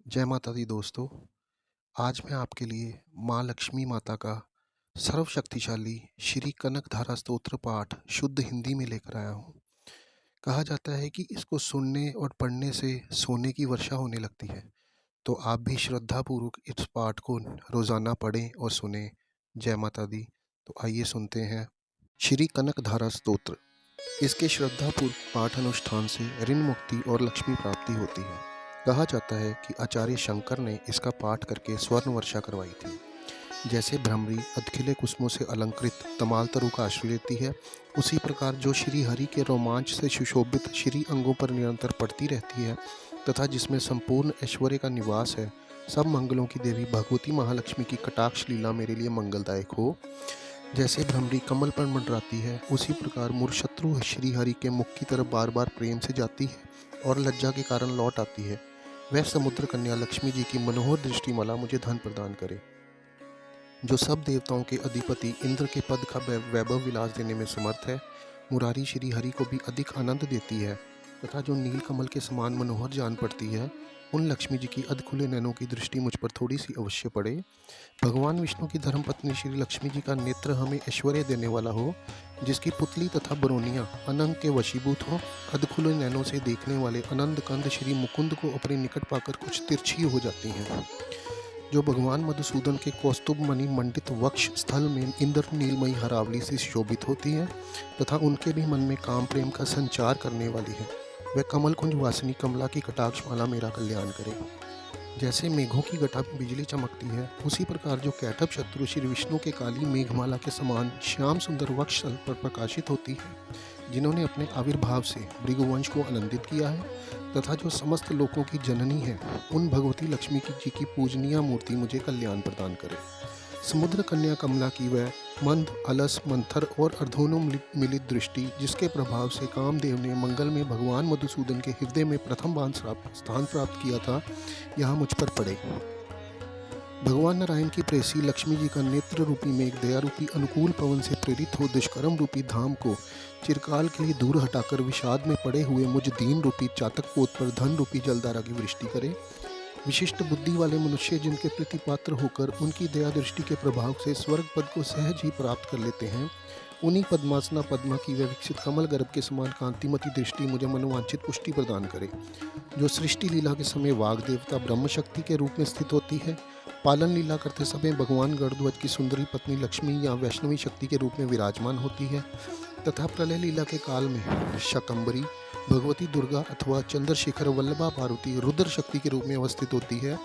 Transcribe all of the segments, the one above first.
जय माता दी दोस्तों। आज मैं आपके लिए माँ लक्ष्मी माता का सर्वशक्तिशाली श्री कनक धारा स्तोत्र पाठ शुद्ध हिंदी में लेकर आया हूँ। कहा जाता है कि इसको सुनने और पढ़ने से सोने की वर्षा होने लगती है। तो आप भी श्रद्धापूर्वक इस पाठ को रोज़ाना पढ़ें और सुनें। जय माता दी। तो आइए सुनते हैं श्री कनक धारा स्तोत्र। इसके श्रद्धापूर्वक पाठ अनुष्ठान से ऋण मुक्ति और लक्ष्मी प्राप्ति होती है। कहा जाता है कि आचार्य शंकर ने इसका पाठ करके स्वर्ण वर्षा करवाई थी। जैसे भ्रमरी अधखिले कुसुमों से अलंकृत तमाल तरु का आश्रय लेती है, उसी प्रकार जो श्री हरि के रोमांच से सुशोभित श्री अंगों पर निरंतर पड़ती रहती है तथा जिसमें संपूर्ण ऐश्वर्य का निवास है, सब मंगलों की देवी भगवती महालक्ष्मी की कटाक्ष लीला मेरे लिए मंगलदायक हो। जैसे भ्रमरी कमल पर मंडराती है, उसी प्रकार मूर्शत्रु श्री हरि के मुख की तरफ बार बार प्रेम से जाती है और लज्जा के कारण लौट आती है। वह समुद्र कन्या लक्ष्मी जी की मनोहर दृष्टिमाला मुझे धन प्रदान करे। जो सब देवताओं के अधिपति इंद्र के पद का वैभव विलास देने में समर्थ है, मुरारी श्री हरि को भी अधिक आनंद देती है तथा जो नील कमल के समान मनोहर जान पड़ती है, उन लक्ष्मी जी की अधखुले नैनों की दृष्टि मुझ पर थोड़ी सी अवश्य पड़े। भगवान विष्णु की धर्मपत्नी श्री लक्ष्मी जी का नेत्र हमें ऐश्वर्य देने वाला हो, जिसकी पुतली तथा बरौनियाँ अनंग के वशीभूत हों। अधखुले नैनों से देखने वाले आनंद कंद श्री मुकुंद को अपने निकट पाकर कुछ तिरछी हो जाती हैं। जो भगवान मधुसूदन के कौस्तुभ मणि मंडित वक्ष स्थल में इंद्र नीलमयी हरावली से शोभित होती है तथा उनके भी मन में काम प्रेम का संचार करने वाली है। वह कमल कुंज वासिनी कमला की कटाक्ष माला मेरा कल्याण करे। जैसे मेघों की घटा में बिजली चमकती है, उसी प्रकार जो कैटभ शत्रु श्री विष्णु के काली मेघमाला के समान श्याम सुंदर वक्ष स्थल पर प्रकाशित होती है, जिन्होंने अपने आविर्भाव से भृगुवंश को आनंदित किया है तथा जो समस्त लोकों की जननी है, उन भगवती लक्ष्मी जी की पूजनीय मूर्ति मुझे कल्याण प्रदान करे। समुद्र कन्या कमला की वह मंद अलस मंथर और अर्धोन्मिलित दृष्टि, जिसके प्रभाव से कामदेव ने मंगल में भगवान मधुसूदन के हृदय में प्रथम बार स्थान प्राप्त किया था, यहाँ मुझ पर पड़े। भगवान नारायण की प्रेसी लक्ष्मी जी का नेत्र रूपी मेघ दया रूपी अनुकूल पवन से प्रेरित हो दुष्कर्म रूपी धाम को चिरकाल के लिए दूर हटाकर विषाद में पड़े हुए मुझ दीन रूपी चातक पोत पर धन रूपी जलधारा की वृष्टि करे। विशिष्ट बुद्धि वाले मनुष्य जिनके प्रति पात्र होकर उनकी दया दृष्टि के प्रभाव से स्वर्ग पद को सहज ही प्राप्त कर लेते हैं, उन्हीं पद्मासना पद्मा की वह विकसित कमल गर्भ के समान कांतिमती दृष्टि मुझे मनोवांछित पुष्टि प्रदान करे। जो सृष्टि लीला के समय वाग देवता ब्रह्म शक्ति के रूप में स्थित होती है, पालन लीला करते समय भगवान गरुड़ध्वज की सुंदरी पत्नी लक्ष्मी या वैष्णवी शक्ति के रूप में विराजमान होती है तथा प्रलय लीला के काल में शकंबरी भगवती दुर्गा अथवा चंद्रशेखर वल्लभा पार्वती रुद्र शक्ति के रूप में अवस्थित होती है,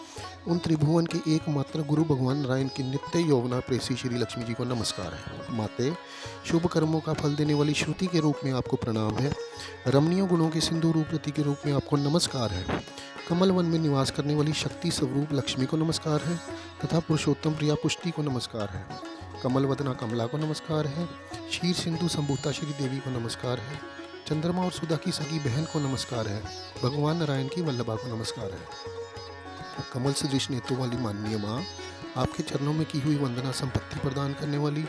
उन त्रिभुवन के एकमात्र गुरु भगवान नारायण की नित्य यौवना प्रेसी श्री लक्ष्मी जी को नमस्कार है। माते, शुभ कर्मों का फल देने वाली श्रुति के रूप में आपको प्रणाम है। रमणीय गुणों के सिंधु रूप रति के रूप में आपको नमस्कार है। कमल वन में निवास करने वाली शक्ति स्वरूप लक्ष्मी को नमस्कार है तथा पुरुषोत्तम प्रिया पुष्टि को नमस्कार है। कमल वदना कमला को नमस्कार है। क्षीर सिंधु संभूता श्री देवी को नमस्कार है। चंद्रमा और सुधा की सगी बहन को नमस्कार है। भगवान नारायण की वल्लभा को नमस्कार है। कमल सदृश नेत्रों वाली माननीय माँ, आपके चरणों में की हुई वंदना संपत्ति प्रदान करने वाली,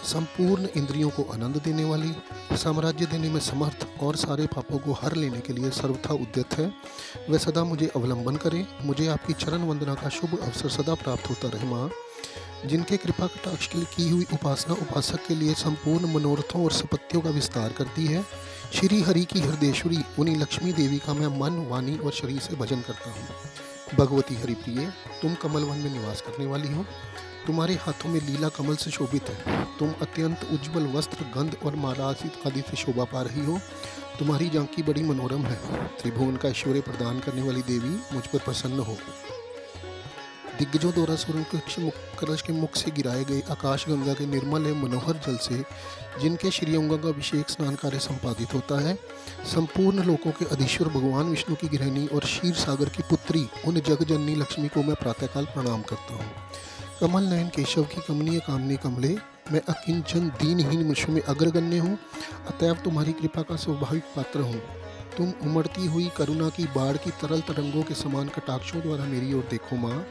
संपूर्ण इंद्रियों को आनंद देने वाली, साम्राज्य देने में समर्थ और सारे पापों को हर लेने के लिए सर्वथा उद्यत है। वह सदा मुझे अवलंबन करे। मुझे आपकी चरण वंदना का शुभ अवसर सदा प्राप्त होता रहे। माँ, जिनके कृपा कटाक्ष के लिए की हुई उपासना उपासक के लिए संपूर्ण मनोरथों और सपत्तियों का विस्तार करती है, श्री हरि की हृदयेश्वरी उन्हीं लक्ष्मी देवी का मैं मन वाणी और शरीर से भजन करता हूँ। भगवती हरिप्रिय, तुम कमल वन में निवास करने वाली हो। तुम्हारे हाथों में लीला कमल से शोभित है। तुम अत्यंत उज्ज्वल वस्त्र गंध और माला आदि से शोभा पा रही हो। तुम्हारी झांकी बड़ी मनोरम है। त्रिभुवन का ऐश्वर्य प्रदान करने वाली देवी, मुझ पर प्रसन्न हो। दिग्गजों द्वारा सूर्य कलश के मुख से गिराए गए आकाश गंगा के निर्मल एवं मनोहर जल से जिनके श्री अंगों का अभिषेक स्नान कार्य संपादित होता है, संपूर्ण लोकों के अधीश्वर भगवान विष्णु की गृहिणी और क्षीर सागर की पुत्री उन जगजननी लक्ष्मी को मैं प्रातःकाल प्रणाम करता हूँ। कमल नयन केशव की कमनीय कामनी कमले, मैं अकिंचन दीनहीन मनुष्य में अग्रगण्य हूँ, अतएव तुम्हारी कृपा का स्वाभाविक पात्र हूँ। तुम उमड़ती हुई करुणा की बाढ़ की तरल तरंगों के समान कटाक्षों द्वारा मेरी ओर देखो। माँ,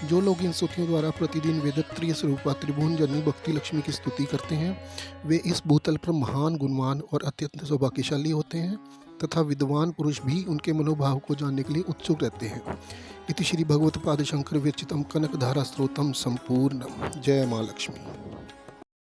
जो लोग इन स्तुतियों द्वारा प्रतिदिन वेदत्रीय स्वरूपा त्रिभुवन जननी भक्ति लक्ष्मी की स्तुति करते हैं, वे इस भूतल पर महान गुणवान और अत्यंत सौभाग्यशाली होते हैं। तथा विद्वान पुरुष भी उनके मनोभाव को जानने के लिए उत्सुक रहते हैं। इति श्री भगवत्पाद शंकर विरचितम कनकधारा स्त्रोतम संपूर्णम। जय माँ लक्ष्मी।